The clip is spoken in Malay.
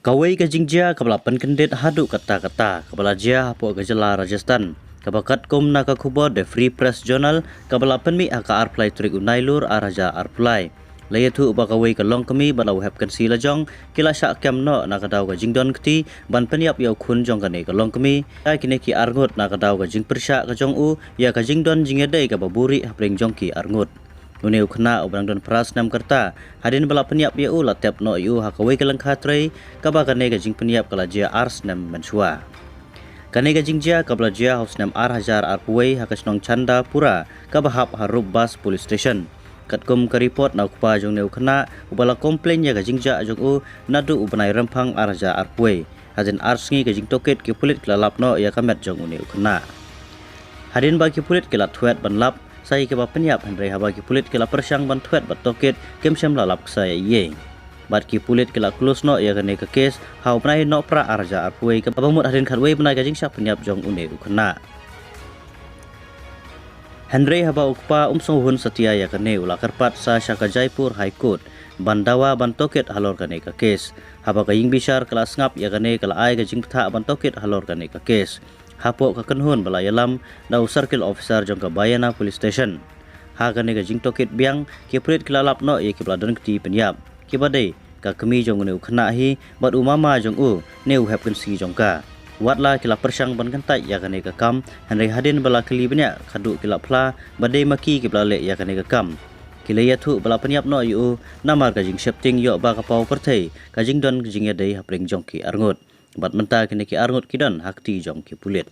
Kawai ka jingjia kabla penkendit hadu kata-kata kabla jia hapo gejala Rajasthan. Kabakat kum na ka kubo The Free Press Journal kabla penmi aka arplay trik unailur araja arplay. Layatu uba kawai ka long kami balau hep kan sila jong kila syak kem no na kadaw ka jingdon kti ban peniap yau kun jong kane ka long kami ai kine ki arngut na kadaw ka jing persya ka jong u ya ka jingdon jingedai ka baburi hapring jong ki arngut. Uneu kena ubrang don pras nam kerta hadin bala peniap ya u latep no yu hakawai kelang khatrai kaba kane ga jing peniap kala jia ars nam mensua kane ga jing jia kabla jia haus nam ar hajar arpuai hakasnong chanda pura kaba hap harub bas police station katkum ka report na kupa jong neu kena ubala komplain ya ga jing ja jong u nadu ubanai rempang ar hajar arpuai hadin ars ngi ga jing toket ki pulit kala lapno ya kamet jong uneu kena hadin bagi pulit kala thuet ban lap saya ke bapeniap Henry habagi pulit kela persyang bantuet batoket kem syam lalap saya ye bat ki pulit kela close no ya kene ke kes hau pnai no pra arja arpuai ke babamut hadin khatwei pnai gajing syak peniap jong une ukena Henry haba ukpa hun setia ya kene ula kerpat sa Shaka Jaipur High Court bandawa bantoket halor kene ke kes haba ka ying bisar kelas ngap ya kene kala ai gajing ptha bantoket halor kene ke kes hapo ka kenhun bala yalam dau circle officer jong ka Bayana police station ha kane ga jing toket biang ke pret kilalap no ye ke bladan kti peniap ke badai ka kemi jong ne khna hi bad umama jong u neu hep kan si jong ka watla kila persyang ban kantai ya kane ka kam Henry hadin bala kli benya khadu kila phla badai maki ke blale ya kane ka kam kila ya thu bala peniap no yu namar ka jing shifting yo ba ka pau perthei ka jing don jing ya dei hapring jong ki arngut bat menta kini ki arngut kidan hakti jong ki pulit